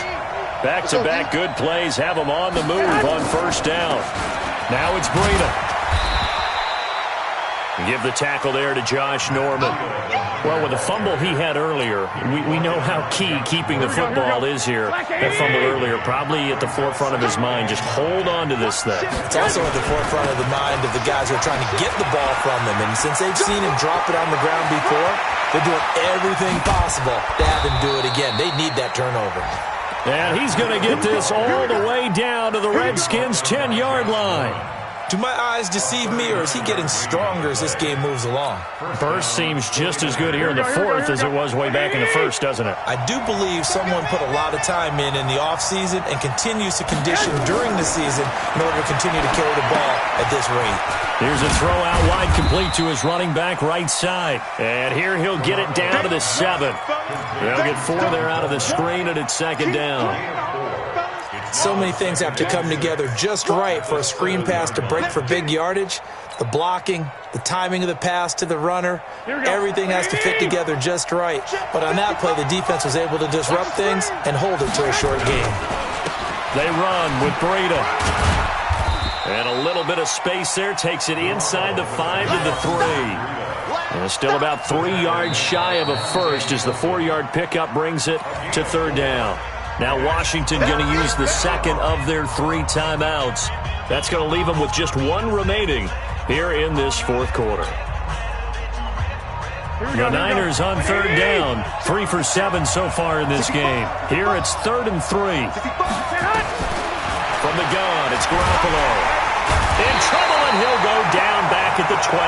Back-to-back good plays have them on the move on first down. Now it's Breida. Give the tackle there to Josh Norman. Well, with the fumble he had earlier, we know how key keeping the football is here. That fumble earlier probably at the forefront of his mind. Just hold on to this thing. It's also at the forefront of the mind of the guys who are trying to get the ball from them. And since they've seen him drop it on the ground before, they're doing everything possible to have him do it again. They need that turnover. And he's going to get this all the way down to the Redskins' 10-yard line. Do my eyes deceive me, or is he getting stronger as this game moves along? Burst seems just as good here in the fourth as it was way back in the first, doesn't it? I do believe someone put a lot of time in the offseason and continues to condition during the season in order to continue to carry the ball at this rate. Here's a throw out wide complete to his running back right side. And here he'll get it down to the 7. They'll get 4 there out of the screen, and it's second down. So many things have to come together just right for a screen pass to break for big yardage. The blocking, the timing of the pass to the runner, everything has to fit together just right. But on that play, the defense was able to disrupt things and hold it to a short game. They run with Breida. And a little bit of space there takes it inside the 5 to the 3. And still about 3 yards shy of a first as the 4-yard pickup brings it to third down. Now Washington going to use the second of their 3 timeouts. That's going to leave them with just 1 remaining here in this fourth quarter. The Niners on third down, 3 for 7 so far in this game. Here it's 3rd and 3. From the gun, it's Garoppolo. In trouble, and he'll go down back at the 12.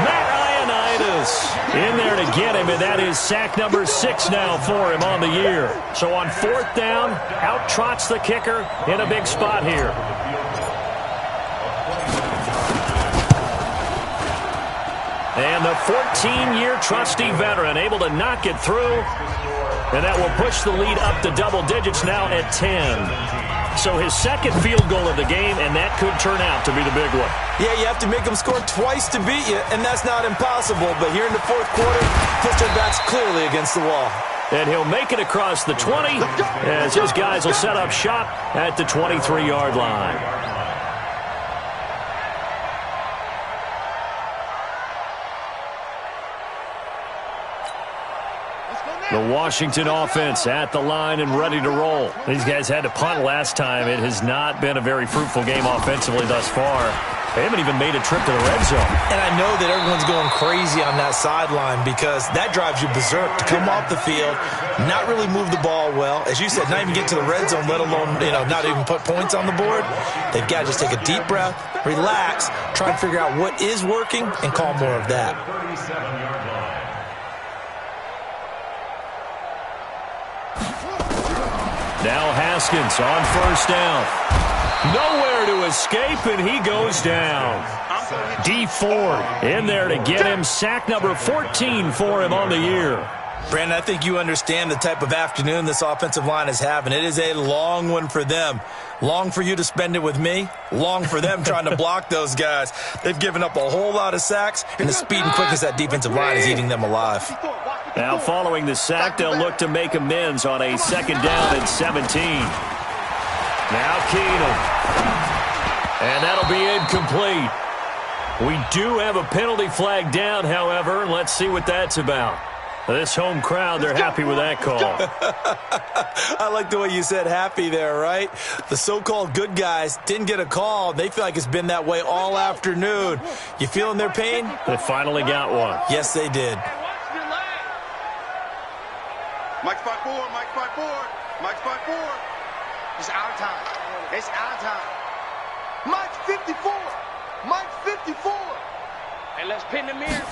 Matt Ioannidis in there to get him, and that is sack number 6 now for him on the year. So on 4th down, out trots the kicker in a big spot here. And the 14-year trusty veteran able to knock it through, and that will push the lead up to double digits now at 10. So his second field goal of the game, and that could turn out to be the big one. Yeah, you have to make them score twice to beat you, and that's not impossible. But here in the fourth quarter, puts their backs clearly against the wall. And he'll make it across the 20 as his guys will set up shop at the 23-yard line. The Washington offense at the line and ready to roll. These guys had to punt last time. It has not been a very fruitful game offensively thus far. They haven't even made a trip to the red zone. And I know that everyone's going crazy on that sideline because that drives you berserk to come off the field, not really move the ball well. As you said, not even get to the red zone, let alone, not even put points on the board. They've got to just take a deep breath, relax, try and figure out what is working, and call more of that. Now Haskins on first down. Nowhere to escape, and he goes down. D Ford in there to get him. Sack number 14 for him on the year. Brandon, I think you understand the type of afternoon this offensive line is having. It is a long one for them. Long for you to spend it with me. Long for them trying to block those guys. They've given up a whole lot of sacks, and the speed and quickness that defensive line is eating them alive. Now following the sack, they'll look to make amends on a second down and 17. Now Keenum. And that'll be incomplete. We do have a penalty flag down, however. Let's see what that's about. This home crowd, they're happy with that call. I like the way you said happy there, right? The so-called good guys didn't get a call. They feel like it's been that way all afternoon. You feeling their pain? They finally got one. Yes, they did. Mike spot 4, Mike spot 4, Mike spot 4. It's out of time. It's out of time. Mike 54. Mike 54. Hey, let's pin the mirror.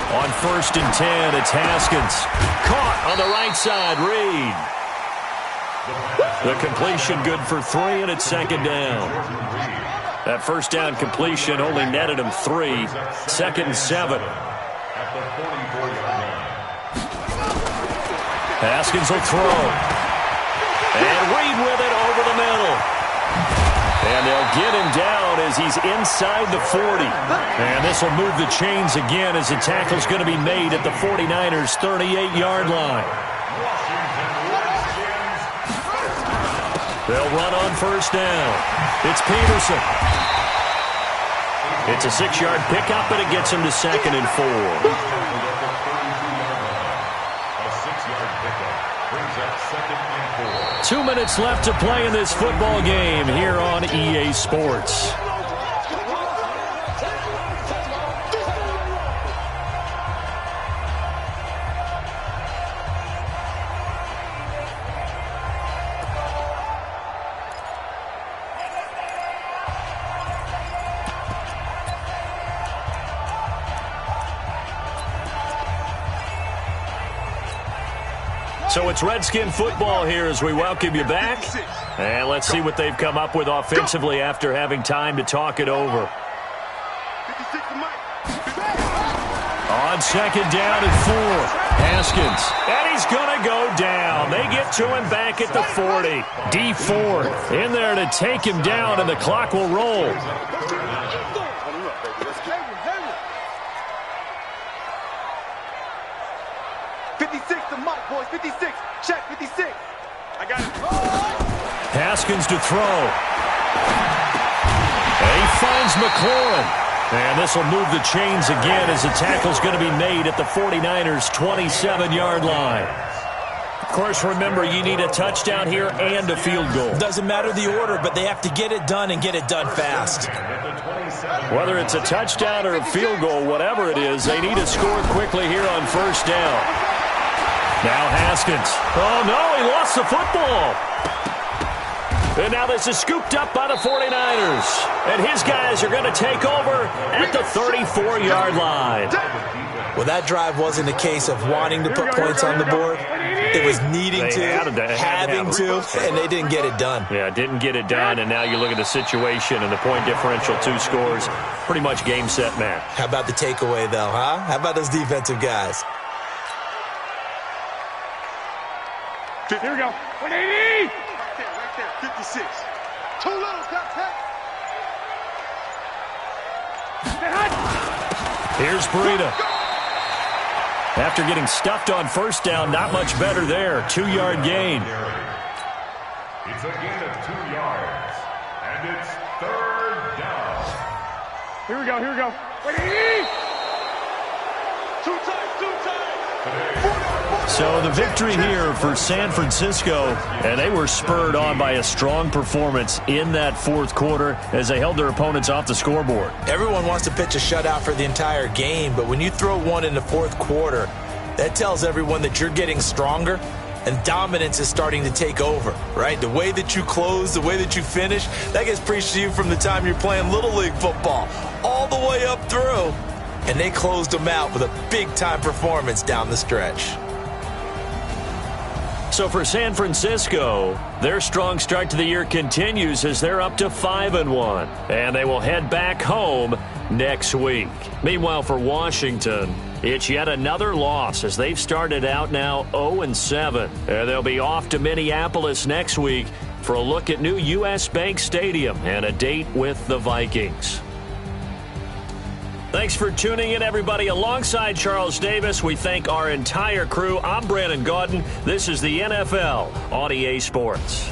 On first and 10, it's Haskins. Caught on the right side, Reed. The completion good for 3, and it's second down. That first down completion only netted him 3. Second and 7. Haskins will throw. And Reed with it over the middle. And they'll get him down as he's inside the 40. And this will move the chains again as the tackle's going to be made at the 49ers' 38-yard line. They'll run on first down. It's Peterson. It's a 6-yard pickup, and it gets him to second and 4. A 6-yard pickup brings up second and 4. 2 minutes left to play in this football game here on EA Sports. So it's Redskin football here as we welcome you back. And let's see what they've come up with offensively after having time to talk it over. On second down and 4, Haskins. And he's going to go down. They get to him back at the 40. D Ford in there to take him down, and the clock will roll. Boys, 56. Check, 56. I got it. Haskins to throw. And he finds McLaurin. And this will move the chains again as the tackle's going to be made at the 49ers' 27-yard line. Of course, remember, you need a touchdown here and a field goal. Doesn't matter the order, but they have to get it done and get it done fast. Whether it's a touchdown or a field goal, whatever it is, they need to score quickly here on first down. Now Haskins. Oh, no, he lost the football. And now this is scooped up by the 49ers. And his guys are going to take over at the 34-yard line. Well, that drive wasn't a case of wanting to put points on the board. It was needing to, having to, and they didn't get it done. Yeah, didn't get it done, and now you look at the situation and the point differential, 2 scores, pretty much game, set, match. How about the takeaway, though, huh? How about those defensive guys? Here we go. 180! Right there, 56. Too little, got 10. Here's Breida. After getting stuffed on first down, not much better there. 2-yard gain. It's a gain of 2 yards, and it's third down. Here we go, here we go. 180!2 times, 2 times. So the victory here for San Francisco, and they were spurred on by a strong performance in that fourth quarter as they held their opponents off the scoreboard. Everyone wants to pitch a shutout for the entire game, but when you throw one in the fourth quarter, that tells everyone that you're getting stronger and dominance is starting to take over, right? The way that you close, the way that you finish, that gets preached to you from the time you're playing Little League football all the way up through. And they closed them out with a big-time performance down the stretch. So for San Francisco, their strong start to the year continues as they're up to 5-1. And they will head back home next week. Meanwhile, for Washington, it's yet another loss as they've started out now 0-7. And they'll be off to Minneapolis next week for a look at new U.S. Bank Stadium and a date with the Vikings. Thanks for tuning in, everybody. Alongside Charles Davis, we thank our entire crew. I'm Brandon Gaudin. This is the NFL on EA Sports.